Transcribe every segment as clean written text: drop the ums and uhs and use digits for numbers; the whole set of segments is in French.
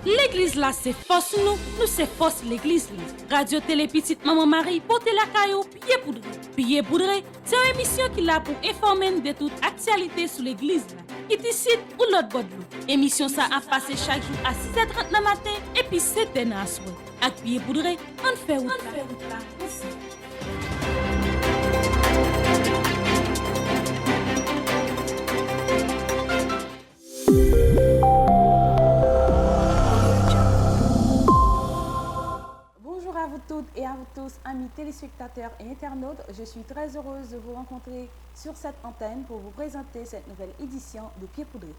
L'église là, c'est force nous c'est force l'église là. Radio Télé Petite Maman Marie, portez la caillou, pied poudré. Pied poudré, c'est une émission qui l'a pour informer de toute actualité sur l'église là. Qui décide ou l'autre bord de l'eau. Émission ça a passé chaque jour à 6h30 le matin et puis 7h à soir. Avec pied poudré, on fait route là. Bonjour à vous toutes et à vous tous, amis téléspectateurs et internautes. Je suis très heureuse de vous rencontrer sur cette antenne pour vous présenter cette nouvelle édition de Pied Poudré.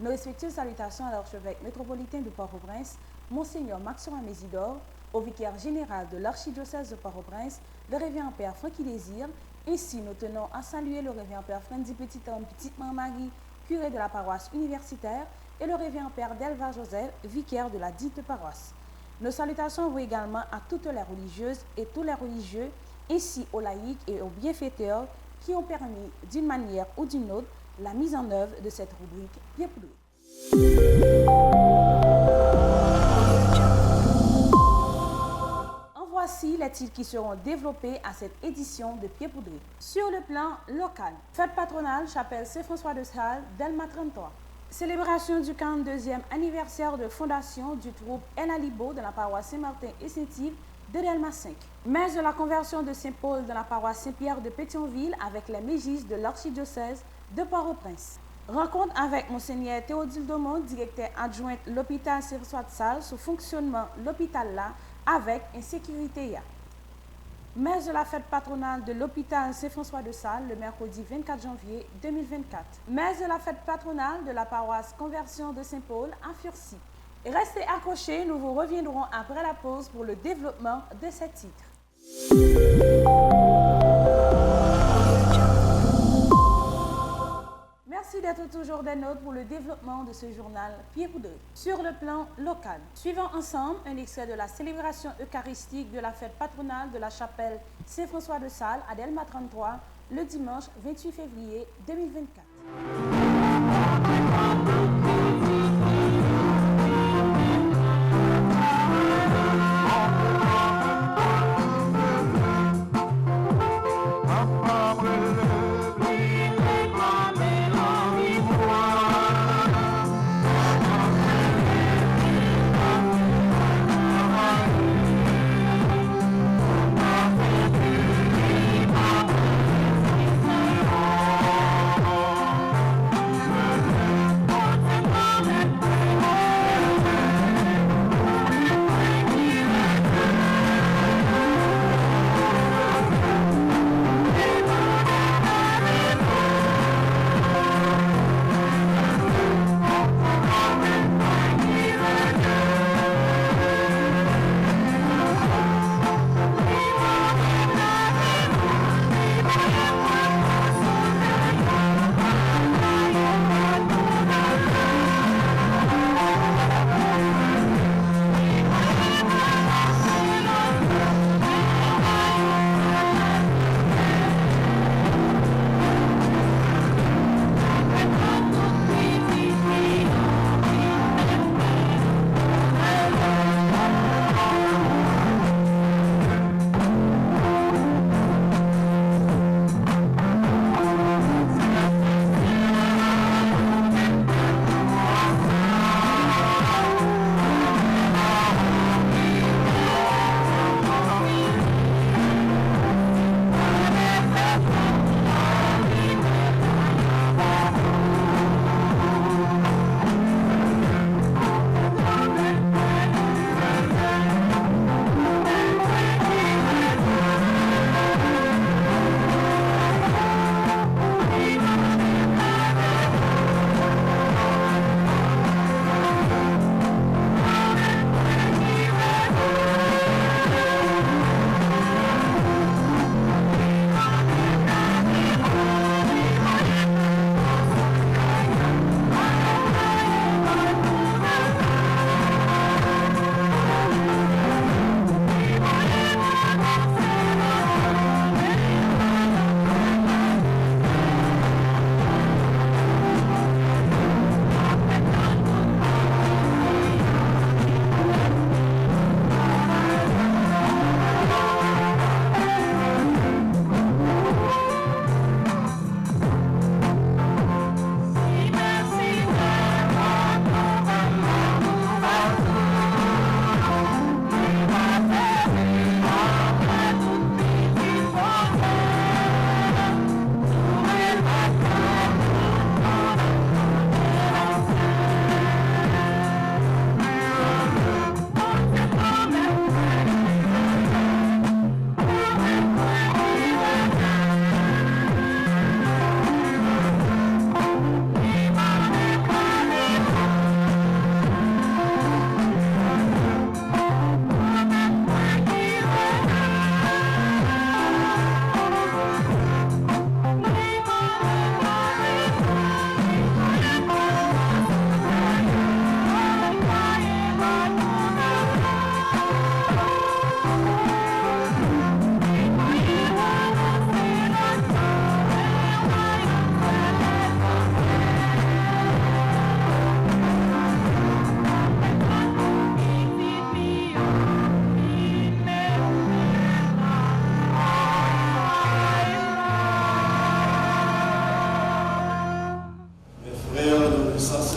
Nos respectueuses salutations à l'archevêque métropolitain de Port-au-Prince, Monseigneur Maxime Mésidor, au vicaire général de l'archidiocèse de Port-au-Prince, le révérend Père Francky Désir. Ainsi, nous tenons à saluer le révérend Père Frenzy Petit-Homme, Petite-Maman Marie, curé de la paroisse universitaire, et le révérend Père Delva Joseph, vicaire de la dite paroisse. Nos salutations vont également à toutes les religieuses et tous les religieux, ainsi aux laïcs et aux bienfaiteurs qui ont permis, d'une manière ou d'une autre, la mise en œuvre de cette rubrique Pied Poudré. En voici les titres qui seront développés à cette édition de Pied Poudré. Sur le plan local, fête patronale Chapelle Saint-François de Sales, Delma 33. Célébration du 42e anniversaire de fondation du troupe El Alibo de la paroisse Saint-Martin et Saint-Yves de Delma 5. Messe de la conversion de Saint-Paul de la paroisse Saint-Pierre de Pétionville avec les mégisses de l'archidiocèse de Port-au-Prince. Rencontre avec Monseigneur Théodule Domont, directeur adjoint de l'hôpital Saint-François de Sales, sous fonctionnement l'hôpital là avec insécurité. Messe de la fête patronale de l'hôpital Saint-François de Sales le mercredi 24 janvier 2024. Messe de la fête patronale de la paroisse Conversion de Saint-Paul à Furcy. Restez accrochés, nous vous reviendrons après la pause pour le développement de ces titres. Merci d'être toujours des nôtres pour le développement de ce journal Pied Poudré. Sur le plan local, suivons ensemble un extrait de la célébration eucharistique de la fête patronale de la chapelle Saint-François de Sales à Delma 33 le dimanche 28 février 2024.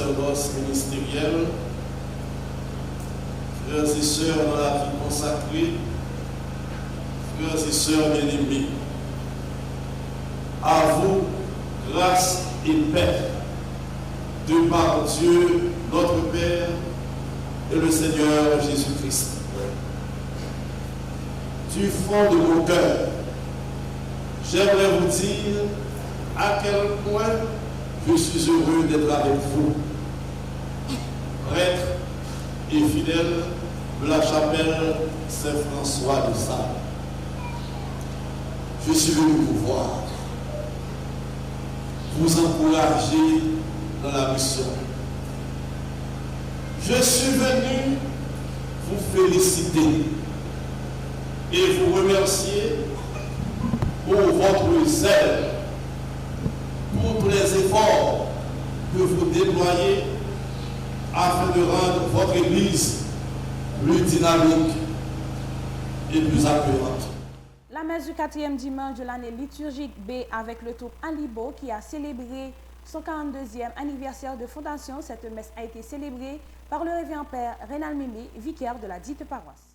sacerdoce ministériel, frères et sœurs dans la vie consacrée, frères et sœurs bien-aimés, à vous, grâce et paix, de par Dieu, notre Père, et le Seigneur Jésus-Christ. Du fond de mon cœur, j'aimerais vous dire à quel point je suis heureux d'être avec vous, prêtre et fidèle de la chapelle Saint-François de Sales. Je suis venu vous voir, vous encourager dans la mission. Je suis venu vous féliciter et vous remercier pour votre zèle, pour tous les efforts que vous déployez afin de rendre votre Église plus dynamique et plus accueillante. La messe du 4e dimanche de l'année liturgique B avec le troupe Alibo qui a célébré son 42e anniversaire de fondation. Cette messe a été célébrée par le révérend père Rénal Mélé, vicaire de la dite paroisse.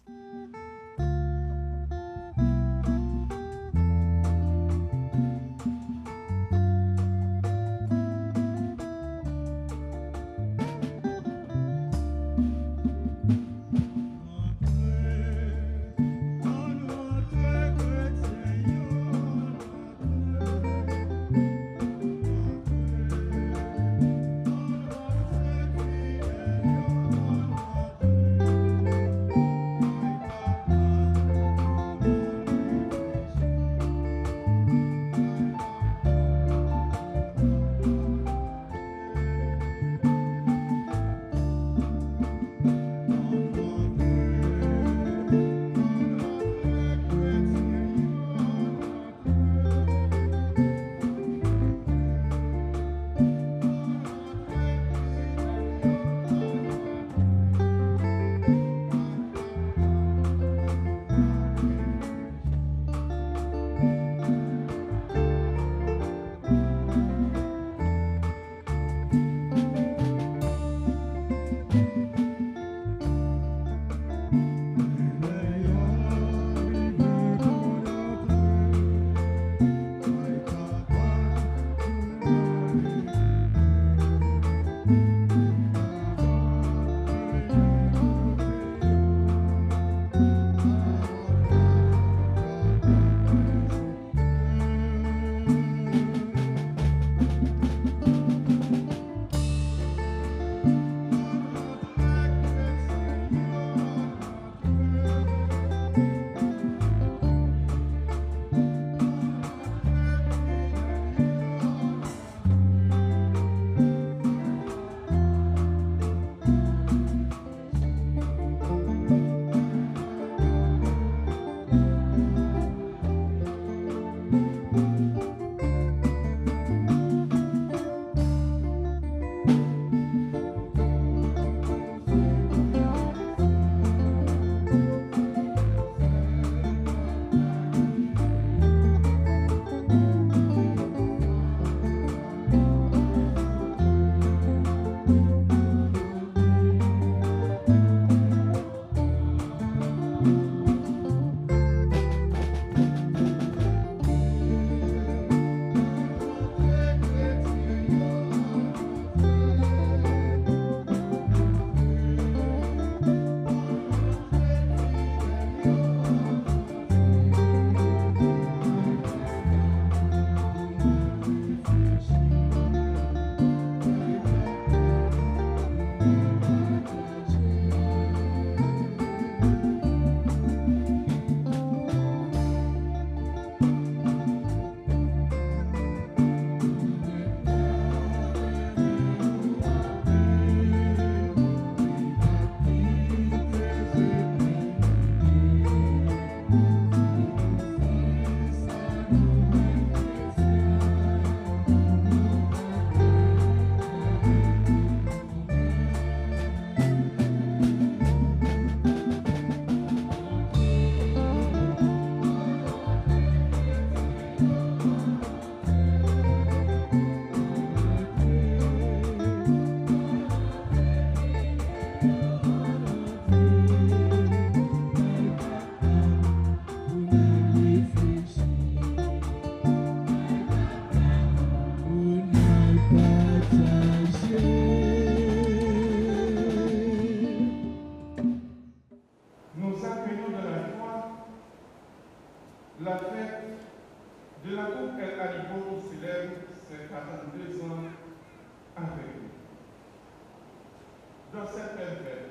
dans cette belle fête.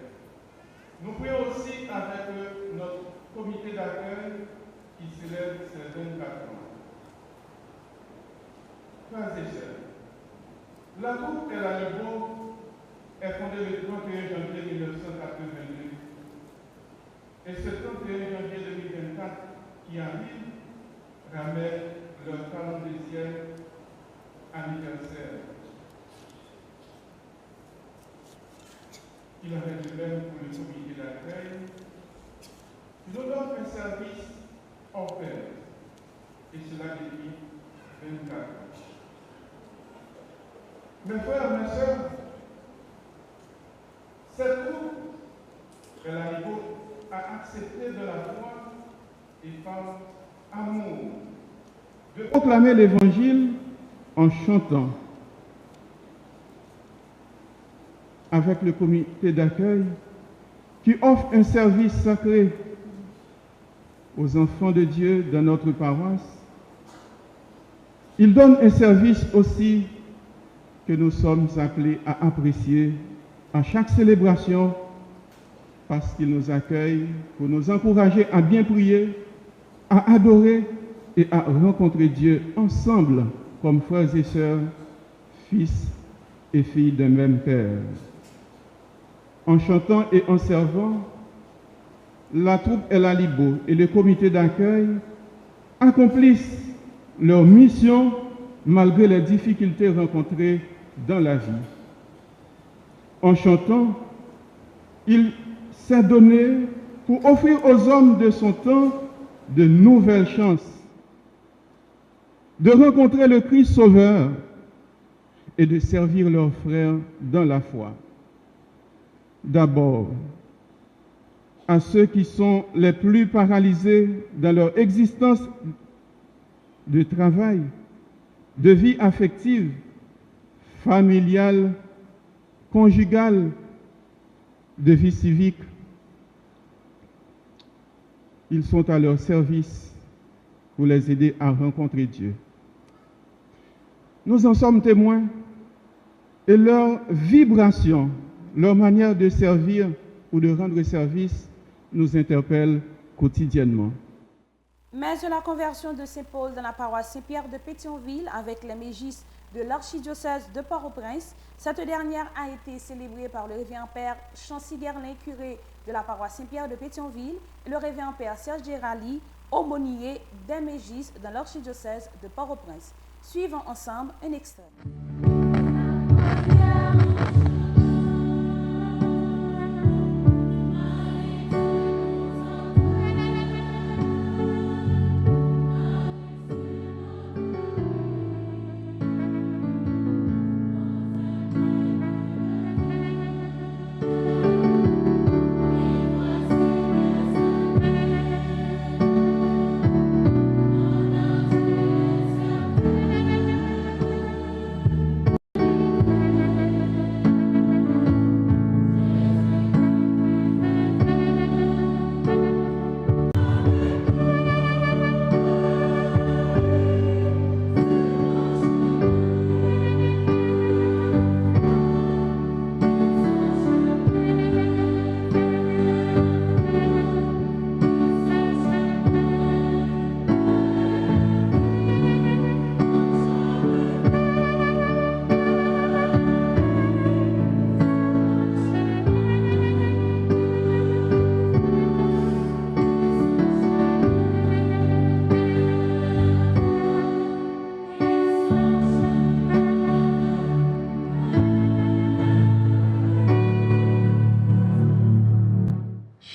Nous prions aussi avec notre comité d'accueil qui célèbre ses 24 ans. Frères et sœurs, la troupe El Alibo est fondée le 31 janvier 1982. Et ce 31 janvier 2024 qui arrive ramène leur 42e anniversaire. Il en est de même pour le comité d'accueil. Nous offre un service hors pair, et cela depuis 24 ans. Mes frères, mes sœurs, cette troupe, El Alibo, a accepté de la foi et par amour de proclamer l'évangile en chantant avec le comité d'accueil qui offre un service sacré aux enfants de Dieu dans notre paroisse. Il donne un service aussi que nous sommes appelés à apprécier à chaque célébration parce qu'il nous accueille pour nous encourager à bien prier, à adorer et à rencontrer Dieu ensemble comme frères et sœurs, fils et filles d'un même Père. En chantant et en servant, la troupe El Alibo et le comité d'accueil accomplissent leur mission malgré les difficultés rencontrées dans la vie. En chantant, il s'est donné pour offrir aux hommes de son temps de nouvelles chances, de rencontrer le Christ Sauveur et de servir leurs frères dans la foi. D'abord, à ceux qui sont les plus paralysés dans leur existence de travail, de vie affective, familiale, conjugale, de vie civique. Ils sont à leur service pour les aider à rencontrer Dieu. Nous en sommes témoins et leur vibration, leur manière de servir ou de rendre service nous interpelle quotidiennement. Messe de la conversion de Saint-Paul dans la paroisse Saint-Pierre de Pétionville avec les mégistes de l'archidiocèse de Port-au-Prince. Cette dernière a été célébrée par le révérend père Chancy Gerlin, curé de la paroisse Saint-Pierre de Pétionville, et le révérend père Serge Gérali, aumônier des mégistes dans l'archidiocèse de Port-au-Prince. Suivons ensemble un extrait.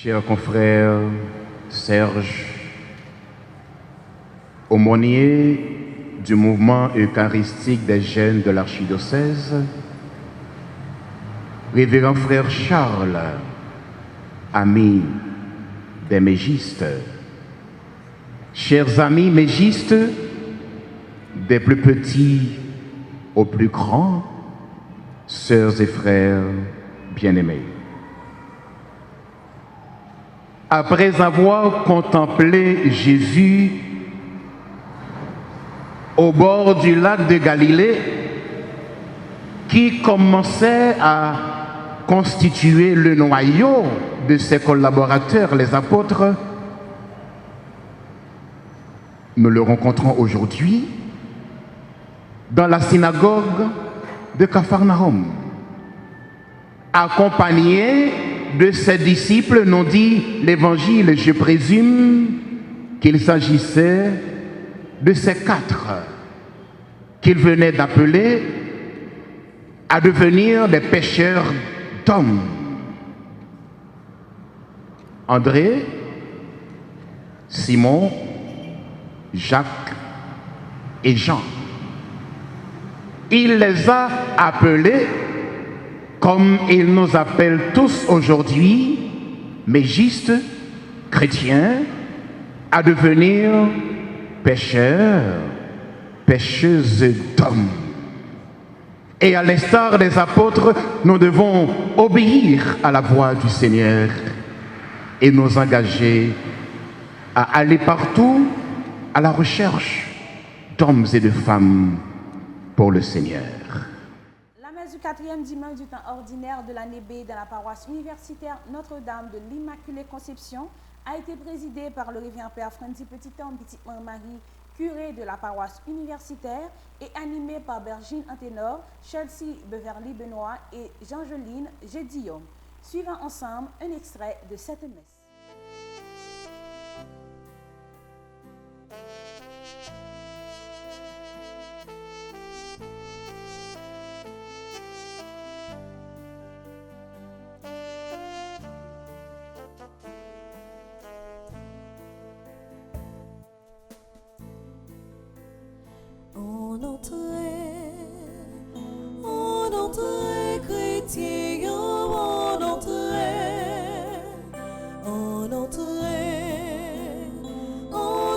Cher confrère Serge, aumônier du mouvement eucharistique des jeunes de l'archidiocèse, révérend frère Charles, ami des mégistes, chers amis mégistes, des plus petits aux plus grands, sœurs et frères bien-aimés. Après avoir contemplé Jésus au bord du lac de Galilée, qui commençait à constitué le noyau de ses collaborateurs, les apôtres, nous le rencontrons aujourd'hui dans la synagogue de Capharnaüm, accompagné de ses disciples, nous dit l'Évangile. Je présume qu'il s'agissait de ces 4 qu'il venait d'appeler à devenir des pêcheurs d'hommes. André, Simon, Jacques et Jean. Il les a appelés comme il nous appelle tous aujourd'hui, mégistes, chrétiens, à devenir pêcheurs, pêcheuses d'hommes. Et à l'instar des apôtres, nous devons obéir à la voix du Seigneur et nous engager à aller partout à la recherche d'hommes et de femmes pour le Seigneur. La messe du 4e dimanche du temps ordinaire de l'année B dans la paroisse universitaire Notre-Dame de l'Immaculée Conception a été présidée par le révérend Père Francis Petit-Homme Petite-Marie, curé de la paroisse universitaire, et animée par Bergine Anténor, Chelsea Beverly Benoît et Jean-Joline Gédillon. Suivons ensemble un extrait de cette messe. On entrait chrétien, on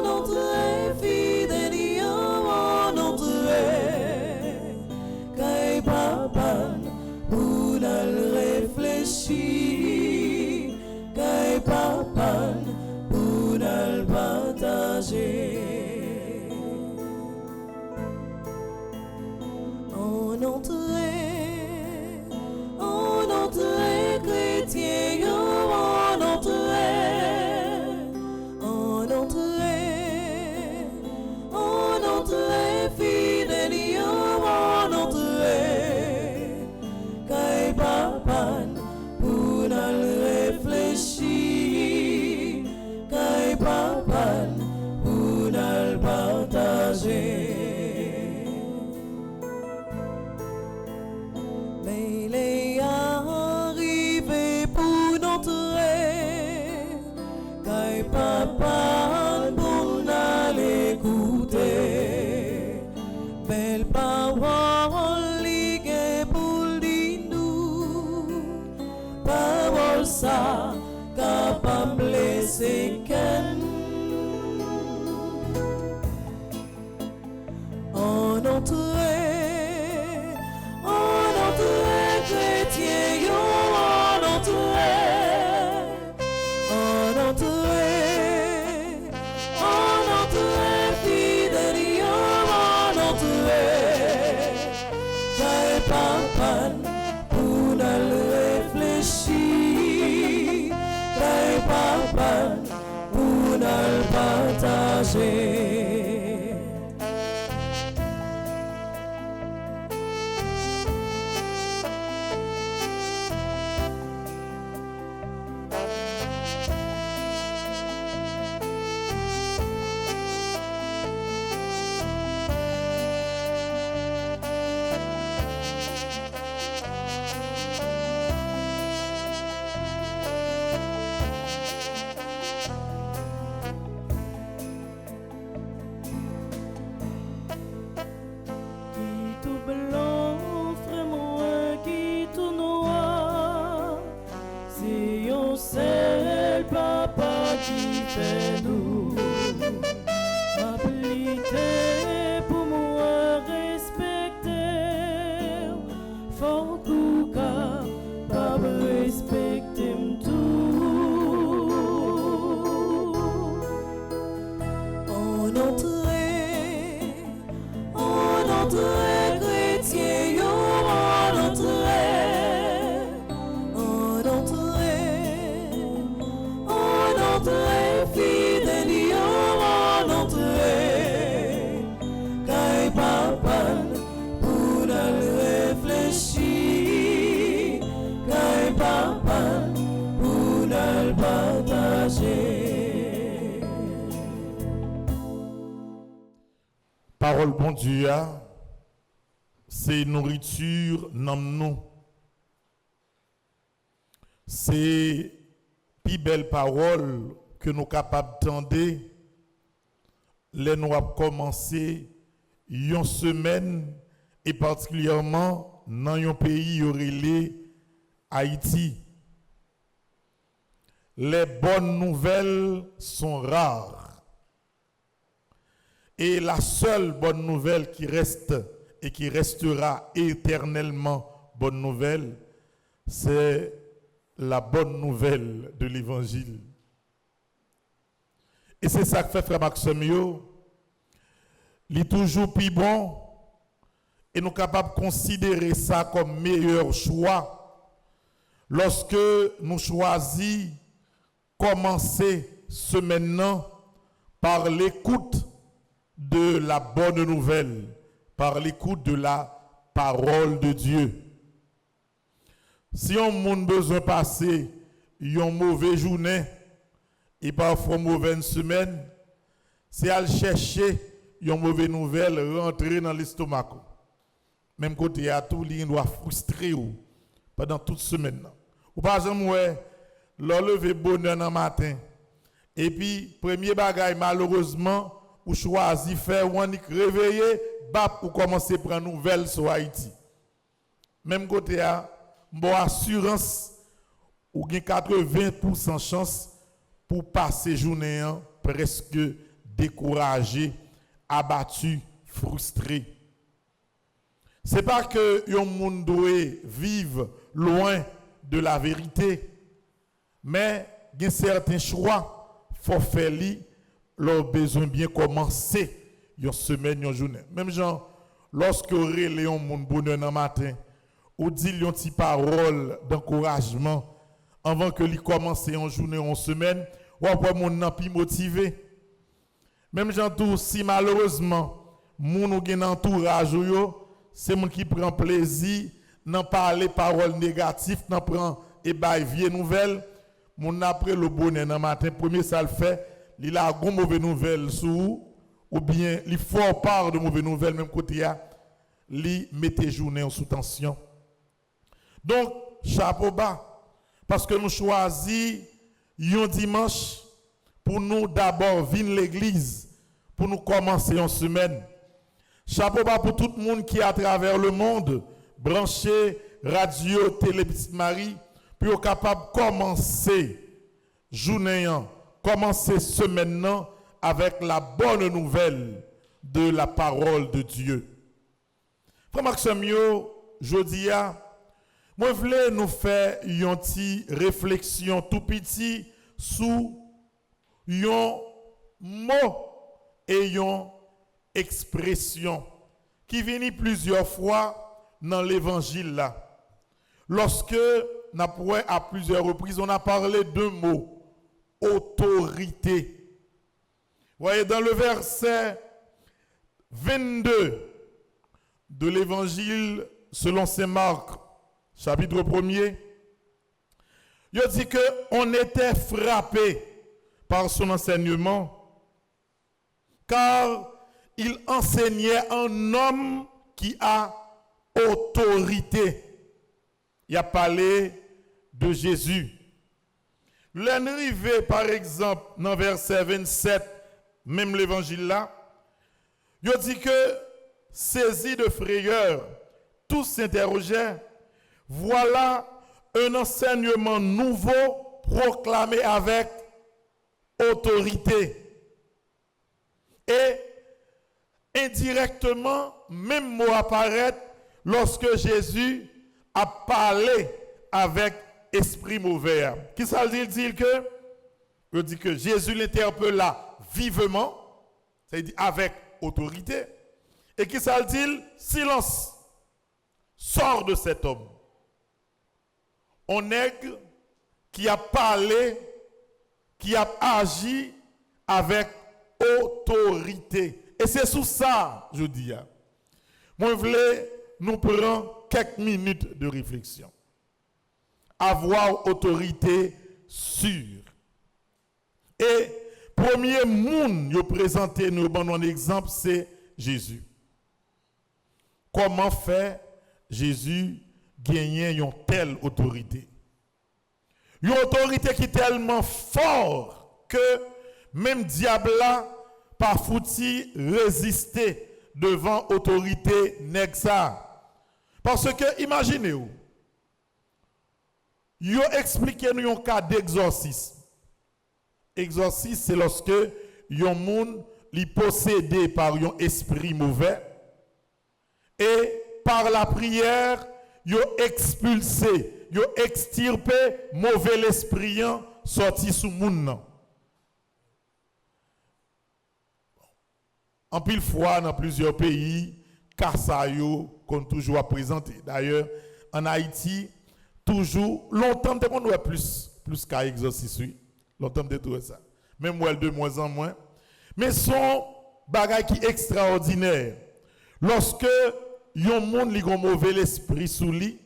entrait fidèle, on entrait, kay papa, pour nous réfléchir, kay papa, pour nous partager. On entrait chrétien, on entrait fidèle, on entrait, kay papa, pour nous réfléchir, kay papa, pour nous partager. Papa, pour l'écouter, belle parole, ligue pour nous, parole ça, capable de laisser qu'elle. On entrait chrétien, on entrait fidèle, on entrait, kay papa, pour nous réfléchir, kay papa, pour nous partager. Parole bon Dieu, c'est nourriture dans nous. C'est plus belle parole que nous sommes capables d'entendre. Les nous avons commencé une semaine et particulièrement dans un pays relé Haïti. Les bonnes nouvelles sont rares. Et la seule bonne nouvelle qui reste et qui restera éternellement bonne nouvelle, c'est la bonne nouvelle de l'évangile. Et c'est ça que fait Frère Maxime, il est toujours plus bon et nous sommes capables de considérer ça comme meilleur choix lorsque nous choisissons commencer ce maintenant par l'écoute de la bonne nouvelle, par l'écoute de la parole de Dieu. Si on a besoin de passer une mauvaise journée et parfois une mauvaise semaine, c'est à chercher une mauvaise nouvelle rentrer dans l'estomac. Même côté à tout, il doit frustrer pendant toute semaine. Ou par exemple, lever bonheur dans le matin. Et puis, premier bagage, malheureusement, ou choisi faire, ou on réveiller, ou commencer à prendre nouvelles sur Haïti. Même côté à bon assurance, ou gain 80% chance pour passer journée presque découragé, abattu, frustré. C'est pas que yon moun doit vivre loin de la vérité, mais il y a certains choix faut faire li, leur besoin bien commencer une semaine, une journée. Même genre, lorsque vous relez un moun bonheur dans matin, ou dit une petite parole d'encouragement avant que li commence une journée, une semaine, ou après moun nan pi motivé. Même genre tout, si malheureusement moun ou gen entourage yo, c'est moun qui prend plaisir n'en parler paroles négatives, n'en prend et bay vie nouvelle, moun après le bonheur dans matin, premier ça le fait, il a une mauvaise nouvelle sous ou bien il faut part de mauvaises nouvelles même côté a, li mette journée sous tension. Donc chapeau bas parce que nous choisi un dimanche pour nous d'abord venir l'église pour nous commencer une semaine. Chapeau bas pour tout le monde qui est à travers le monde branché radio télé Petite Marie pour être capable de commencer journée, commencer semaine avec la bonne nouvelle de la parole de Dieu. Frère Maxime, je dis, moi je voulais nous faire une petite réflexion tout petit sur un mot et une expression qui vient plusieurs fois dans l'évangile là. Lorsque à plusieurs reprises on a parlé d'un mot, autorité. Vous voyez dans le verset 22 de l'évangile selon saint Marc, chapitre 1er, il dit qu'on était frappé par son enseignement, car il enseignait un homme qui a autorité. Il a parlé de Jésus. L'arrivée, par exemple, dans verset 27, même l'évangile là, il dit que, saisi de frayeur, tous s'interrogeaient, voilà un enseignement nouveau proclamé avec autorité. Et indirectement, même mot apparaît lorsque Jésus a parlé avec esprit mauvais. Qui ça dit que? Il dit que Jésus l'interpella vivement, c'est-à-dire avec autorité. Et qui ça dit? Silence. Sors de cet homme. On nègre qui a parlé, qui a agi avec autorité. Et c'est sous ça, je dis. Moi, je voulais nous prendre quelques minutes de réflexion. Avoir autorité sûre. Et premier monde, je présenté nous un exemple, c'est Jésus. comment fait Jésus gagner une telle autorité. Une autorité qui est tellement forte que même diable là pas fouti résister devant autorité nexa. Parce que imaginez-vous, yo expliqué nous un cas d'exorcisme. Exorcisme c'est lorsque yon moun li possédé par un esprit mauvais et par la prière yo expulsé, yo extirpé mauvais esprit sorti sous moun nan. En pile fois dans plusieurs pays, kasa yo qu'on toujours présenté. D'ailleurs, en Haïti, toujours longtemps de on plus qu'à exorcisme, longtemps de tout ça. Même moi de moins en moins. Mais son bagay qui extraordinaire. Lorsque yon monde li gon mauvais esprit sous lui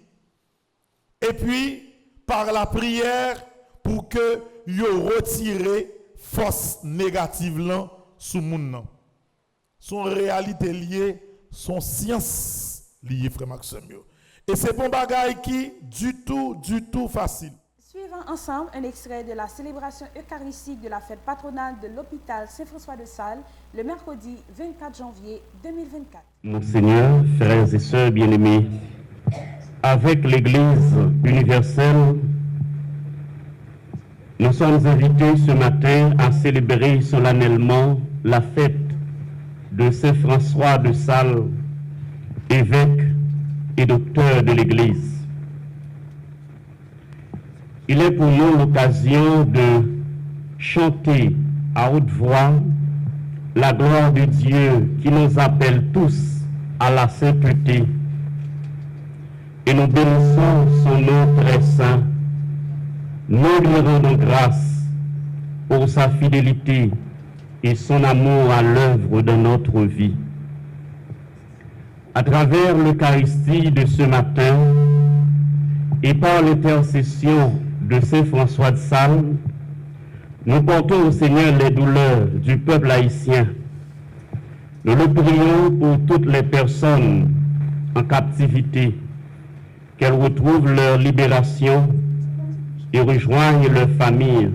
et puis par la prière pour que yo retire force négative là sous moun nan. Son réalité liée, son science liée, frère Maxime. Et c'est bon bagay qui du tout facile. Suivons ensemble un extrait de la célébration eucharistique de la fête patronale de l'hôpital Saint-François de Sales le mercredi 24 janvier 2024. Monseigneur, frères et sœurs bien-aimés, avec l'Église universelle, nous sommes invités ce matin à célébrer solennellement la fête de Saint-François de Sales, évêque et docteur de l'Église. Il est pour nous l'occasion de chanter à haute voix la gloire de Dieu qui nous appelle tous à la sainteté. Et nous bénissons son nom très saint. Nous lui rendons grâce pour sa fidélité et son amour à l'œuvre de notre vie. À travers l'Eucharistie de ce matin et par l'intercession de Saint François de Sales, nous portons au Seigneur les douleurs du peuple haïtien. Nous le prions pour toutes les personnes en captivité, qu'elles retrouvent leur libération et rejoignent leur famille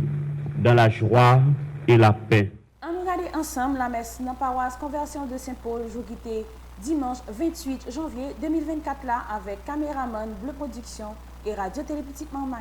dans la joie et la paix. On regarde ensemble la messe dans la paroisse Conversion de Saint-Paul, jour qui était dimanche 28 janvier 2024 là avec caméraman Bleu Production et Radio Télé Petite Maman.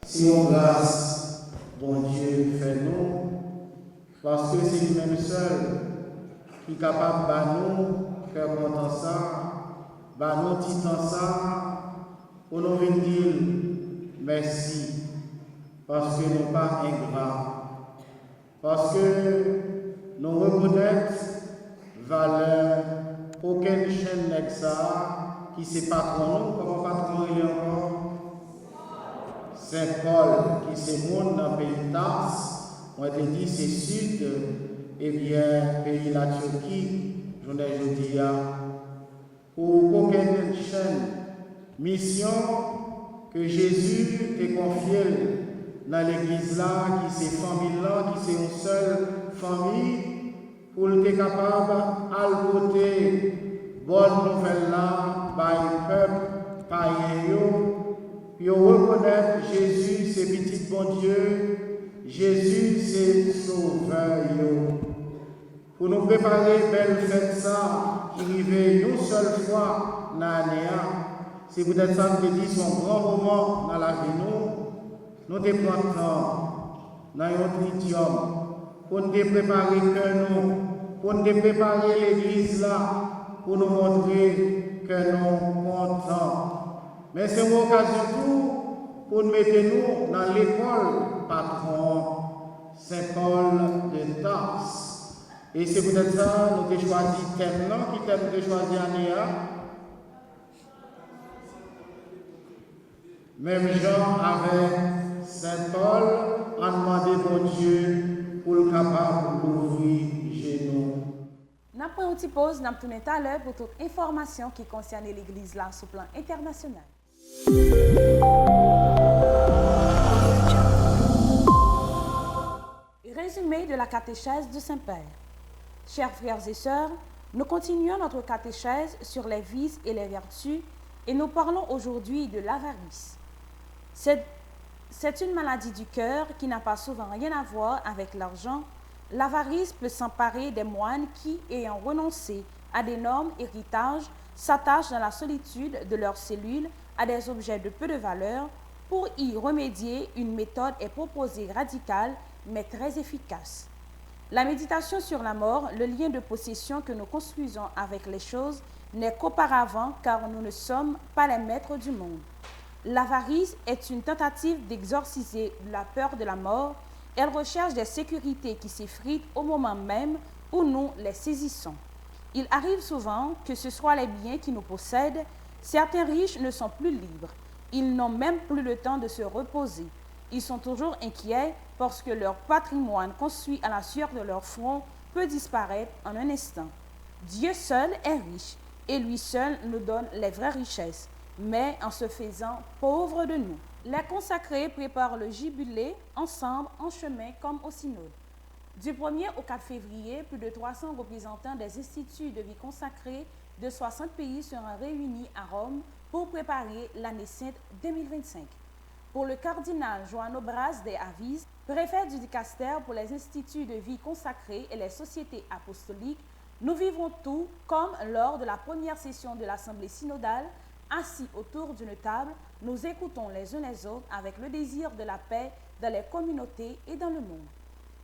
Si on grâce, bon Dieu, fais-nous, parce que c'est lui-même seul qui est capable de nous faire content ça, de nous titan ça, pour nous venir dire merci, parce que nous pas ingrats, parce que nous reconnaissons valeur aucune chaîne n'est ça qui c'est patron nous, comment patron il est encore Saint Paul qui c'est monde dans le pays d'Ars, on a dit c'est sud, et bien pays la Turquie, j'en ai dit pour aucune chaîne mission que Jésus t'a confiée dans l'église là, qui c'est famille là, qui c'est une seule famille, pour être capable à côté bonne nouvelle là, par le peuple, par puis reconnaître Jésus c'est petit bon Dieu, Jésus c'est sauveur. Pour nous préparer belle fête ça, qui arrive une seule fois dans l'année. C'est peut-être ça que dit son grand moment dans la vie nous dépendons dans notre idiome, pour nous préparer que nous, pour nous préparer l'église là, pour nous montrer que nous contents. Mais c'est une occasion tout pour nous mettre nous dans l'école patron Saint-Paul de Tarse. Et c'est peut-être ça nous avons choisi thème là, qui thème nous avons choisi année. Même Jean avec Saint-Paul a demandé pour Dieu pour le capable d'ouvrir genoux. Nous prenons une petite pause, nous tournons tout à l'heure pour toute information qui concerne l'Église là sur le plan international. Résumé de la catéchèse de Saint-Père. Chers frères et sœurs, nous continuons notre catéchèse sur les vices et les vertus et nous parlons aujourd'hui de l'avarice. C'est une maladie du cœur qui n'a pas souvent rien à voir avec l'argent. L'avarice peut s'emparer des moines qui, ayant renoncé à d'énormes héritages, s'attachent dans la solitude de leurs cellules à des objets de peu de valeur. Pour y remédier, une méthode est proposée radicale mais très efficace. La méditation sur la mort, le lien de possession que nous construisons avec les choses, n'est qu'auparavant car nous ne sommes pas les maîtres du monde. L'avarice est une tentative d'exorciser la peur de la mort. Elle recherche des sécurités qui s'effritent au moment même où nous les saisissons. Il arrive souvent que ce soit les biens qui nous possèdent. Certains riches ne sont plus libres. Ils n'ont même plus le temps de se reposer. Ils sont toujours inquiets parce que leur patrimoine construit à la sueur de leur front peut disparaître en un instant. Dieu seul est riche et lui seul nous donne les vraies richesses, mais en se faisant pauvres de nous. Les consacrés préparent le jubilé ensemble en chemin comme au synode. Du 1er au 4 février, plus de 300 représentants des instituts de vie consacrés de 60 pays seront réunis à Rome pour préparer l'année sainte 2025. Pour le cardinal João Braz de Avis, préfet du dicaster pour les instituts de vie consacrés et les sociétés apostoliques, nous vivons tout comme lors de la première session de l'Assemblée synodale. Assis autour d'une table, nous écoutons les uns les autres avec le désir de la paix dans les communautés et dans le monde.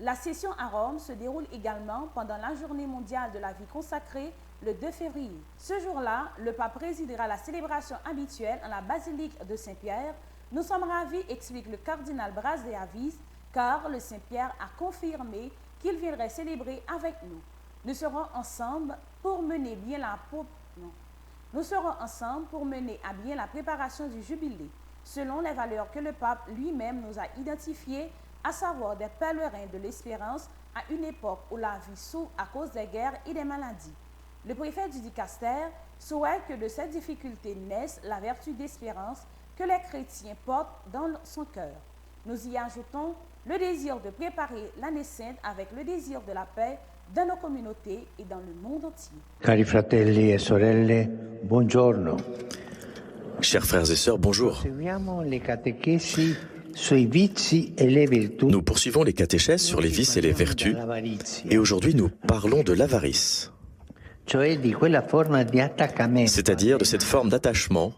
La session à Rome se déroule également pendant la journée mondiale de la vie consacrée le 2 février. Ce jour-là, le pape présidera la célébration habituelle en la basilique de Saint-Pierre. Nous sommes ravis, explique le cardinal Braz de Avis, car le Saint-Pierre a confirmé qu'il viendrait célébrer avec nous. Nous serons ensemble pour mener à bien la préparation du jubilé, selon les valeurs que le pape lui-même nous a identifiées, à savoir des pèlerins de l'espérance à une époque où la vie souffre à cause des guerres et des maladies. Le préfet du dicaster souhaite que de cette difficulté naisse la vertu d'espérance que les chrétiens portent dans son cœur. Nous y ajoutons le désir de préparer l'année sainte avec le désir de la paix dans nos communautés et dans le monde entier. Cari fratelli e sorelle, buongiorno. Chers frères et sœurs, bonjour. Nous poursuivons les catéchèses sur les vices et les vertus, et aujourd'hui nous parlons de l'avarice, c'est-à-dire de cette forme d'attachement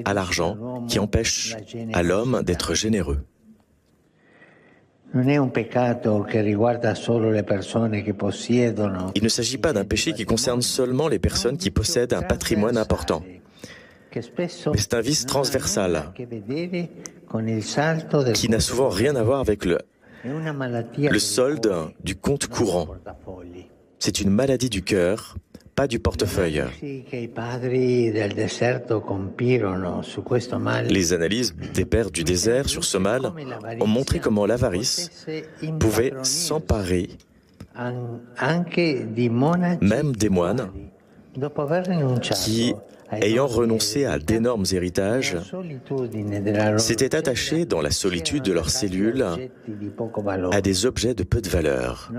à l'argent qui empêche à l'homme d'être généreux. Il ne s'agit pas d'un péché qui concerne seulement les personnes qui possèdent un patrimoine important. Mais c'est un vice transversal qui n'a souvent rien à voir avec le solde du compte courant. C'est une maladie du cœur, pas du portefeuille. Les analyses des pères du désert sur ce mal ont montré comment l'avarice pouvait s'emparer même des moines qui, ayant renoncé à d'énormes héritages, s'étaient attachés dans la solitude de leurs cellules à des objets de peu de valeur.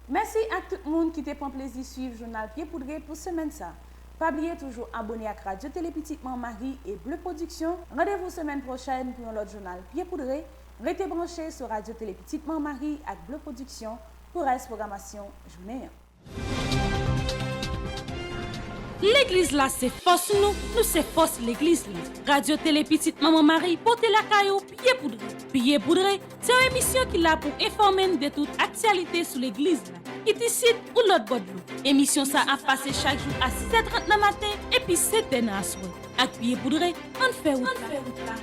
Merci à tout le monde qui te prend plaisir de suivre le journal Pied Poudré pour semaine ça. Pas oublier toujours abonner à Radio Télé Petite Marie et Bleu Production. Rendez-vous semaine prochaine pour l'autre journal Pied Poudré. Restez branchés sur Radio Télé Petite Marie et Bleu Production pour la programmation journée. L'église là, c'est force nous c'est force l'église là. Radio Télé Petite Maman Marie, portez la caillou Pied Poudré. Pied Poudré, c'est une émission qui est là pour informer de toute actualité sur l'église là. Ici ou l'autre bord de l'eau. Émission ça a passé chaque jour à 6h30 le matin et puis 7h à soir. Avec Pied Poudré, on fait route là.